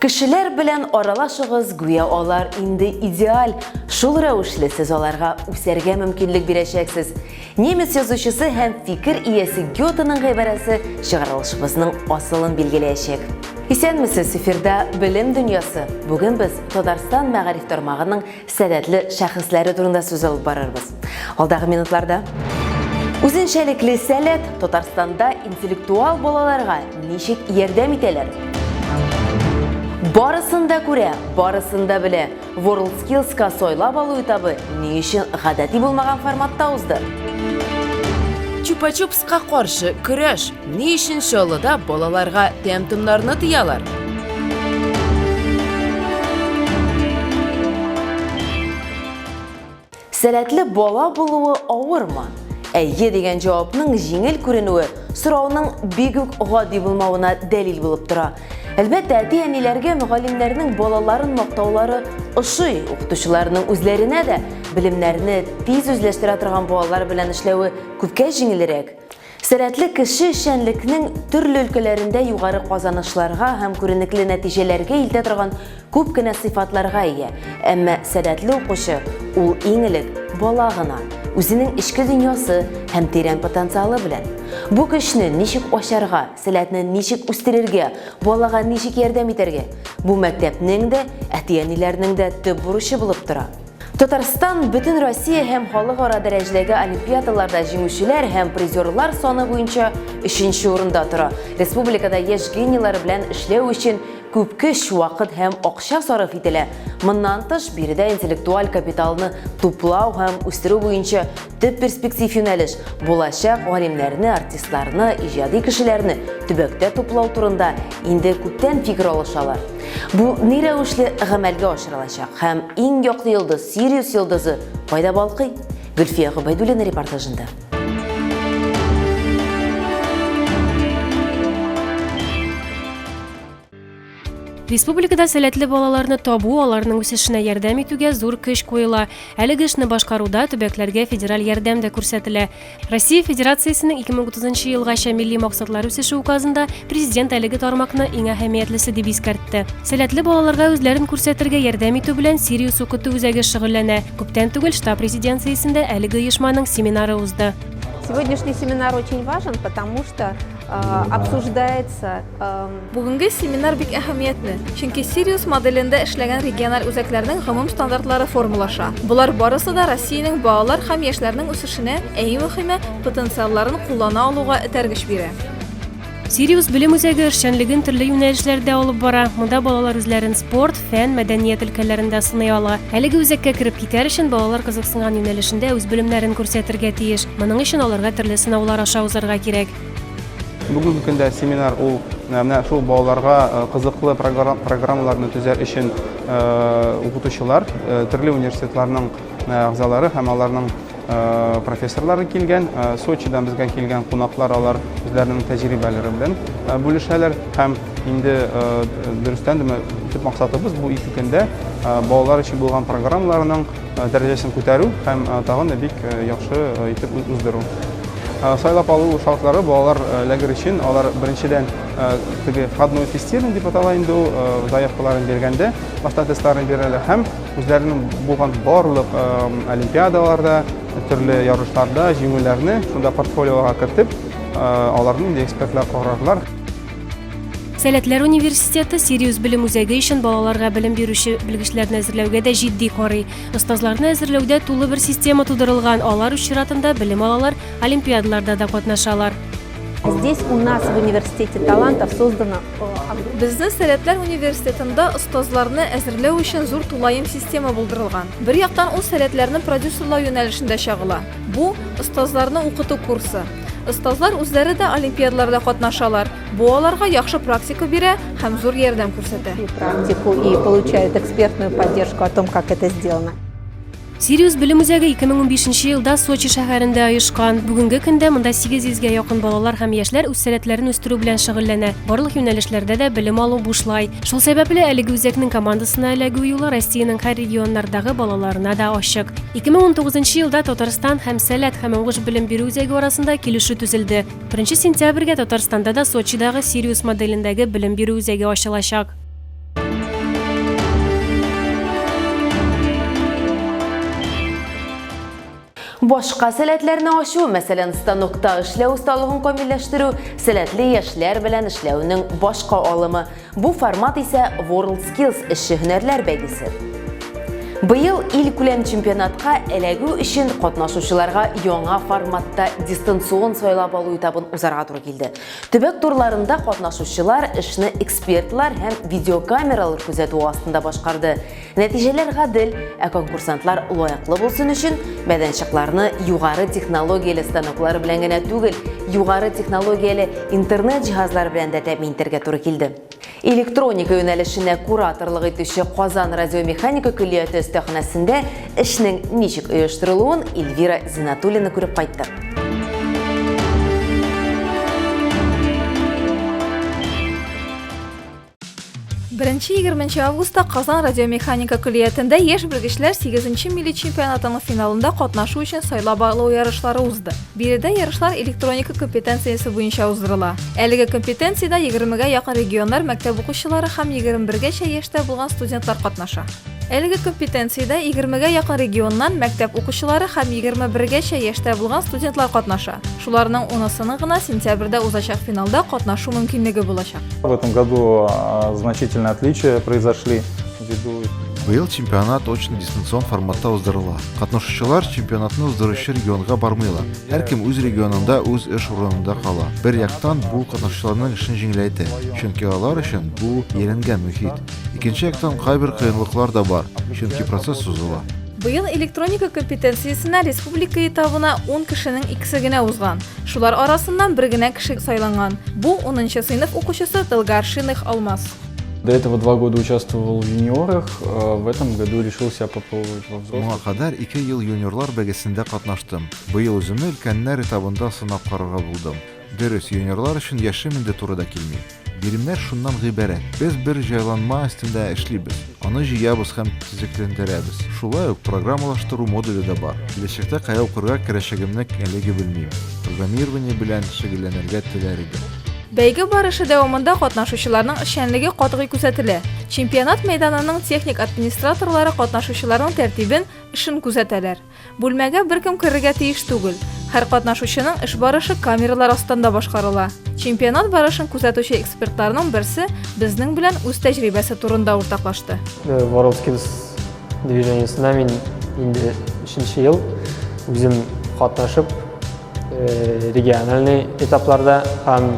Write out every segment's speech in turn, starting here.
Кешеләр белән аралашыгыз, гүя алар инде идеаль. Шул рәвешле сез аларга үсәргә мөмкинлек бирәчәксез. Немец язучысы һәм фикер иясе Гётеның гыйбарәсе чыгарылышыбызның асылын билгеләячәк. Исәнмесез, эфирда Белем дөньясы. Бүген без Татарстан мәгариф тармагының сәләтле шәхесләре турында сүз алып барырбыз. Алдагы минутларда үзенчәлекле сәләт Татарстанда интеллектуал балаларга ничек ярдәм итәләр? Барысында күрә, барысында белә. WorldSkills-ка сойлап алу этабы ни өчен гадәти булмаган форматта узды? Чупа-чупска каршы көрәш ни өчен Чаллыда балаларга тәм-томнарны тыялар? Сәләтле бала булуы авырмы? Әйе дигән җавапның җиңел күренүе сорауның бик үк гади булмавына дәлил булып тора. Әлбәттә, әти-әниләргә мөгаллимнәрнең балаларын мактаулары ошый, укытучыларның үзләренә дә белемнәрне тиз үзләштерә торган балалар белән эшләүе күпкә җиңелрәк. Сәләтле кеше эшчәнлекнең төрле өлкәләрендә югары казанышларга һәм күренекле нәтиҗәләргә илтә торган күп кенә сыйфатларга ия. Әмма сәләтле укучы ул иң элек бала гына, үзенең эчке дөньясы һәм тирән потенциалы белән. Бу көчне ничек ачарга, сәләтне ничек үстерергә, балага ничек ярдәм итәргә? Бу мәктәпнең дә, әти-әниләрнең дә төп бурычы булып тора. Татарстан бөтен Россия һәм халыкара дәрәҗәдәге олимпиадаларда җиңүчеләр һәм призерлар саны буенча 3нче урында тора. Республикада яшь генийлар белән эшләү өчен күп көч, вакыт һәм акча сарыф ителә. Моннан тыш, биредә интеллектуаль капиталны туплау һәм үстерү буенча төп перспектив юнәлеш булачак галимнәрне, артистларны, иҗади кешеләрне төбәктә туплау турында инде күптән фикер алышалар. Бу ни рәвешле гамәлгә ашырылачак һәм иң яклы йолдыз, Сириус йолдызы кайда балкый? Гөлфия Гобайдуллина репортажында. Республикада сәләтле балаларны табу, аларның үсешенә ярдәм итүгә зур көч куела. Әлеге эшне башкаруда төбәкләргә федераль ярдәм дә күрсәтелә. Россия Федерациясенең 2030 елгача милли максатлар үсеше указында президент әлеге тармакны иң әһәмиятлесе дип искәртте. Сәләтле балаларга үзләрен күрсәтергә ярдәм итү белән Сириус укыту үзәге шөгыльләнә. Күптән түгел штаб резиденциясендә әлеге оешманың семинары узды. Сегодняшний семинар очень важен, потому что обсуждается... Бүгенге семинар бик әһәмиятле, чөнки Сириус моделендә эшләгән региональ үзәкләрнең гомум стандартлары формулаша. Булар барысы да Россиянең балалар һәм яшьләрнең үсешенә, иң мөһиме, потенциалларын куллана алуга этәргеч бирә. Сириус белем үзәге эшчәнлеген төрле юнәлешләрдә алып бара. Монда балалар үзләрен спорт, фән, мәдәният өлкәләрендә сынай ала. Әлеге үзәккә кереп китәр өчен балалар кызыксынган юнәлешендә үз белемнәрен күрсәтергә тиеш. Моның өчен аларга төрле сынаулар аша узарга кирәк. Бүгенге көндә семинар ул менә шул балаларга кызыклы программаларны төзәр өчен укытучылар, төрле университетларның әгъзалары һәм аларның профессорлары килгән, Сочидан безгә килгән кунаклар, алар үзләренең тәҗрибәләре белән бүлешәләр һәм инде дөрестән дә төп максатыбыз бу ике көндә балалар өчен булган программаларның дәрәҗәсен күтәрү һәм тагын да бик яхшы итеп уздыру. Сайлап алу шартлары балалар ләгер өчен алар беренчедән теге входной тестирование дип атала инде ул заявкаларын биргәндә башта тестларын бирәләр һәм үзләренең булган барлык олимпиадаларда, төрле ярышларда җиңүләрне шунда портфолиога кертеп, аларны инде экспертлар карарлар. Сәләтләр университеты Сириус белем үзәге өчен балаларга белем бирүче белгечләрне әзерләүгә дә җитди карый. Остазларны әзерләүдә тулы бер система тудырылган. Алар үз чиратында белем алалар, олимпиадаларда да катнашалар. Здесь у нас в университете талантов создано... Безнең Сәләтләр университетында остазларны әзерләү өчен зур тулаем система булдырылган. Бер яктан ул сәләтләрне продюсерлау юнәлешендә чагыла. Бу остазларны укыту курсы. Остазлар үзләре дә олимпиадаларда катнашалар. Бу аларга яхшы практика бирә һәм зур ярдәм күрсәтә. Практику и получают экспертную поддержку о том, как это сделано. Сириус белем үзәге 2015 елда Сочи шәһәрендә оешкан. Бүгенге көндә монда 800-гә якын балалар һәм яшьләр үз сәләтләрен үстерү белән шөгыльләнә. Барлык юнәлешләрдә дә белем алу бушлай. Шул сәбәпле әлеге үзәкнең командасына эләгү юлы Россиянең һәр регионнардагы балаларына да ачык. 2019 елда Татарстан һәм сәләт һәм уңыш белем бирү үзәге арасында килешү төзелде. 1 сентябрьгә Татарстанда да Сочидагы Сириус моделендәге белем бирү үзәге ачылачак. Boshqa sәләтләрне ачу, мәсәлән, станокта эшләү осталыгын камилләштерү, сәләтле яшьләр белән эшләүнең башка алымы. Бу формат исә WorldSkills эшче һөнәрләр бәйгесе. Быел ил күләм чемпионатка эләгү өчен катнашучыларга яңа форматта дистанцион сайлап алу этабын узарга туры килде. Төбәк турларында катнашучылар эшне экспертлар һәм видеокамералар күзәтү астында башкарды. Нәтиҗәләр гадел, ә конкурсантлар лаеклы булсын өчен мәйданчыкларны югары технологияле станоклар белән генә түгел, югары технологияле интернет җиһазлары белән дә тәэмин итәргә туры килде. Электроника юнәлешенә кураторлык итүче Казан радиомеханика көллияте өстәханәсендә эшнең ничек оештырылуын Эльвира Зинатуллина күреп кайтты. Беренче 20 августта Казан радиомеханика көллиятендә яшь белгечләр 8-нче милли чемпионатының финалында катнашу өчен сайлап алу ярышлары узды. Биредә ярышлар электроника компетенциясе буенча уздырыла. Әлеге компетенциядә 20-гә якын регионнар мәктәп укучылары һәм 21гәчә яшьтә булган студентлар катнаша. Әлеге компетенциядә 20-гә якын регионнан мәктәп укучылары һәм 21гәчә яшьтә булган студентлар катнаша. Шуларның 10-сының гына сентябрьдә узачак финалда катнашу мөмкинлеге булачак. В этом году значительные отличия произошли ввиду. Быйыл чемпионат очно дистанцион форматта уздырыла. Катнашучылар чемпионатны уздыручы регионга бармыйлар. Һәркем үз регионында үз эш урынында кала. Бер яктан бу катнашучыларның эшен җиңеләйтә, чөнки алар өчен бу өйрәнгән мөхит. Икенче яктан кайбер кыенлыклар да бар, чөнки процесс сузыла. Быел электроника компетенциясенә республика этабына 10 кешенең икесе генә узган. Шулар арасыннан бер генә кеше сайланган. Бу 10-нчы сыйныф укучысы Тылгаршиных Алмаз. До этого 2 года участвовал в юниорах, в этом году решил себя попробовать во взрослых. Моңа кадәр 2 ел юниорлар бәйгесендә катнаштым. Быел үземне өлкәннәр этабында сынап карарга булдым. Дөрес, юниорлар өчен яшем инде туры да килми. Биремнәр шуннан гыйбарәт. Без бер җайланма астында эшлибез. Аны җыябыз һәм төзекләндерәбез. Шулай ук программалаштыру модуле дә бар. Киләчәктә кая укырга керәчәгемне әлегә белмим. Программирование белән шөгыльләнергә теләр идем. Бәйге барышы дәвамында катнашучыларның эшчәнлеге катгый күзәтелә. Чемпионат мәйданының техник администраторлары катнашучыларның тәртибен, эшен күзәтәләр. Бүлмәгә беркем керергә тиеш түгел. Һәр катнашучының эш барышы камералар астында башкарыла. Чемпионат барышын күзәтүче экспертларның берсе безнең белән үз тәҗрибәсе турында уртаклашты. WorldSkills движениесенә мин инде 3нче ел үзем катнашып, региональный этапларда һәм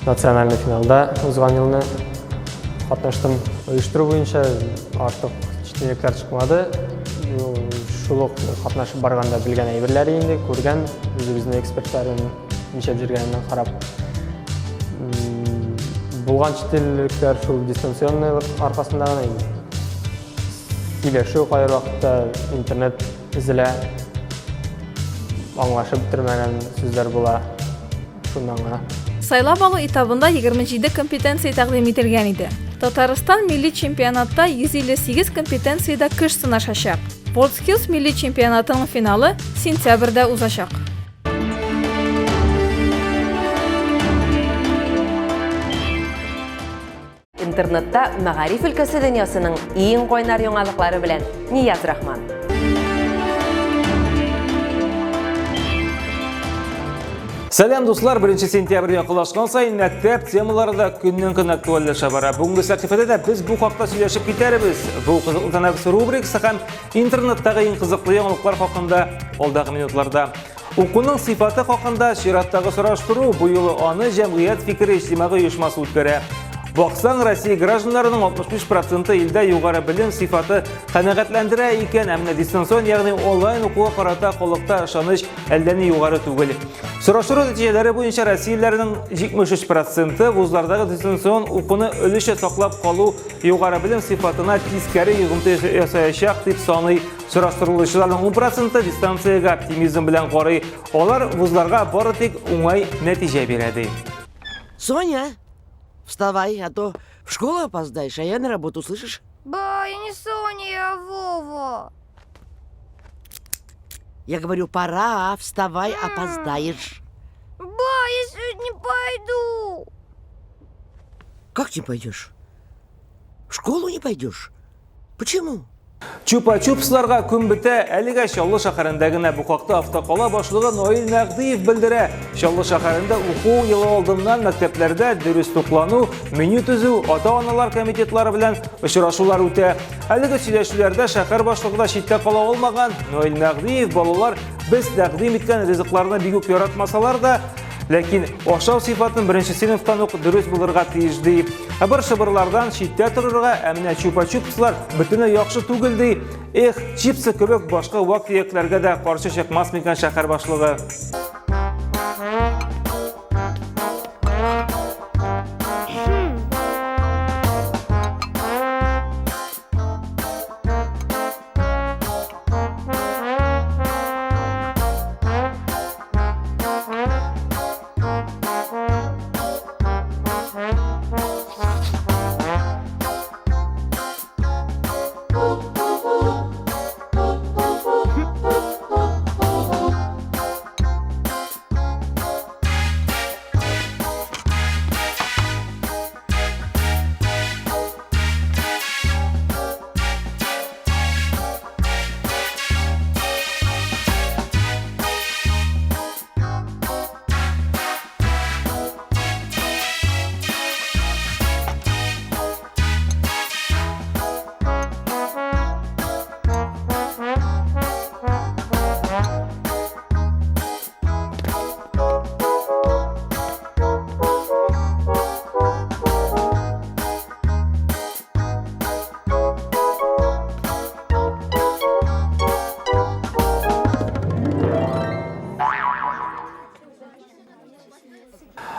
национальный финалда узган елны катнаштым. Оештыру буенча артык читенлектер чыкмады. Шул ук катнашып барганда белгән әйберләр инде, күргән, үзебезнең экспертларын ничек җиргәнен карап. Булган читенлектер шул дистанционный аркасында гына инде. Сөйләшү кайыр вакытта интернет изелә, аңлашып бетермәгән сүзләр була. Шуннан гына. Сайлап алу этабында 27 компетенция тәкъдим ителгән иде. Татарстан милли чемпионатта 158 компетенциядә көч сынашачак. WorldSkills милли чемпионатының финалы сентябрьдә узачак. Интернетта мәгариф өлкәсе дөньясының иң кайнар яңалыклары белән Нияз Рахман. Сәлам дуслар, 1 сентябрь якынлашкан сайын мәктәп темалары да көннән-көн актуальләшә бара. Бүгенге сәхифәдә без бу хакта сөйләшеп китәрбез. Бу кызыклы тәнәфес рубрикасы һәм интернеттагы иң кызыклы яңалыклар хакында алдагы минутларда. Укуның сыйфаты хакында чираттагы сораштыру бу юлы аны җәмгыять фикри иҗтимагый оешмасы үткәрә. Баксаң, Россия гражданнарының 65% илдә югары белем сыйфаты канәгатьләндерә икән, әмма дистанцион, ягъни онлайн укуга карата халыкта ышаныч әллә ни югары түгел. Сораштыру нәтиҗәләре буенча Россияләрнең 73% вузлардагы дистанцион укуны өлеше саклап калу югары белем сыйфатына тискәре йогынты ясаячак дип саный. Сораштырылучыларның 10% дистанциягә оптимизм белән карый. Алар вузларга бары тик уңай нәтиҗә бирә. Соня, вставай, а то в школу опоздаешь, а я на работу, слышишь? Ба, я не Соня, я Вова. Я говорю, пора, вставай, опоздаешь. Ба, я сегодня не пойду. Как не пойдешь? В школу не пойдешь? Почему? Чупа-чупсларга күн бітә, әліге Шаллы шақарындагына бұқақты автоқала башлығы Ноил Мәғдиев білдірі. Шаллы шақарында ұқу елі алдымнан мәктеплерді дөріс тоқлану, меню түзу, ата-аналар комитетлары білән ұшырашулар үтә. Әліге сөйләшуләрдә шақар башлығыда шитті қала олмаған Ноил Мәғдиев балалар біз тәқдим еткән ризықларына бигүк яратмасалар да, ләкин ашау сифатын бірінші сыныптан ук дөрес булырга тиеш ди. Шыбырлардан шиттә торырга, әмінә чупа-чупслар бөтенләй яхшы түгел ди. Эх, чипсы кебек башка вак төякләргә дә каршы чыкмас микән шәһәр башлыгы.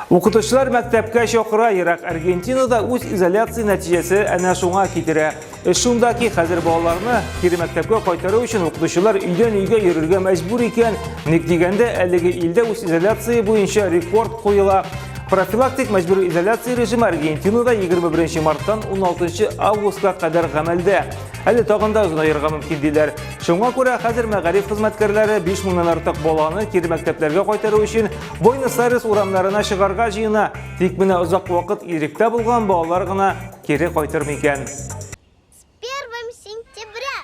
Укытучылар мәктәпкә чакыра, Ирак Аргентинада үз изоляция нәтиҗәсе әнә шуңа китерә. Шунда ки хәзер балаларны кире мәктәпкә кайтару өчен укытучылар өйдән өйгә йөрергә мәҗбүр икән. Ник дигәндә, әлеге илдә үз изоляция буенча рекорд куела. Профилактик мәҗбүри изоляция режимы Аргентинада 21 марттан 16 августка кадәр гамәлдә. Әле тагында озынаерга мөмкин диләр. Шуңа күрә хәзер мәгариф хезмәткәрләре 5000 артык баланы кире мәктәпләргә кайтару өчен Буэнос-Айрес урамнарына чыгарга җыена. Тик менә озак вакыт иректә булган балалар гына кире кайтырмый икән. С 1 сентября.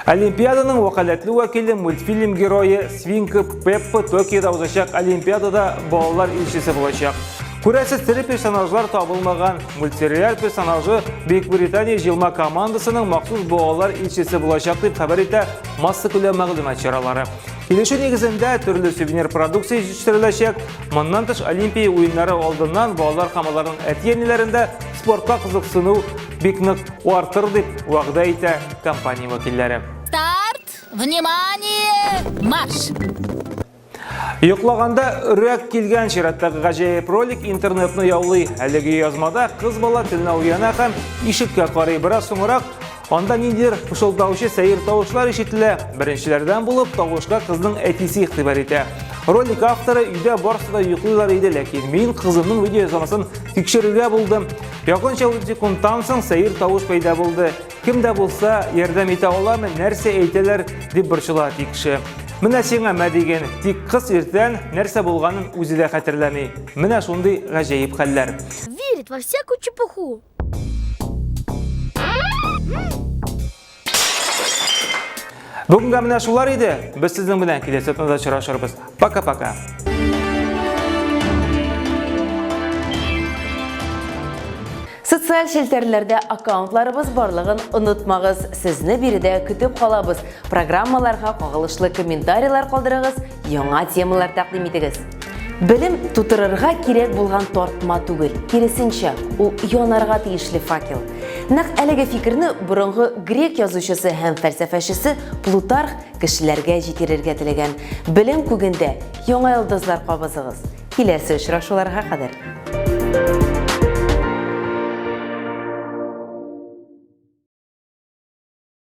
Олимпиаданың вакаләтле вәкиле мультфильм герое Свинка Пеппа Токиода узачак Олимпиадада балалар илчесе булачак. Күрәсез тере персонажлар табылмаган мультсериал персонажы Бөекбритания җыелма командасының махсус балалар илчесе булачак дип хәбәр итә масса күләм мәгълүмат чаралары. Килешү нигезендә төрле сувенир продукция җитештереләчәк. Моннан тыш Олимпия уеннары алдыннан балалар һәм аларның әти-әниләрендә спортка кызыксыну бик нык артыр дип вәгъдә итә компания вәкилләре. Старт! Внимание! Марш! Йоклаганда үрәк килгән чираттагы гаҗәеп ролик интернетны яулый. Әлеге язмада кыз бала теленә уяна һәм ишеккә карый. Бераз соңрак анда ниндидер пышылдаучы сәер тавышлар ишетелә. Беренчеләрдән булып тавышка кызның әтисе игътибар итә. Ролик авторы өйдә барысы да йоклыйлар иде, ләкин мин кызымның видео язмасын тикшерергә булдым. Якынча 10 секундтан соң сәер тавыш пайда булды. Кем дә булса ярдәм итә аламы, нәрсә әйтәләр дип борчыла тикше. Менә сиңа мәдиген, тик кыз иртән нәрсә булганын үзе дә хәтерләми. Менә шундый гаҗәеп хәлләр. Верит во всякую чепуху. Бүгенге менә шулар иде. Без сезнең белән киләсе атнада очрашырбыз. Пока-пока. Социаль шелтерләрдә аккаунтларыбыз барлыгын онытмагыз. Сезне биредә көтеп калабыз. Программаларга кагылышлы комментарийлар калдырыгыз, яңа темалар тәкъдим итегез. Белем тутырырга кирәк булган тартма түгел, киресенчә, ул янарга тиешле факел. Нәкъ әлеге фикерне борынгы грек язучысы һәм фәлсәфәчесе Плутарх кешеләргә җитерергә теләгән. Белем күгендә яңа йолдызлар кабызыгыз. Киләсе очрашуларга кадәр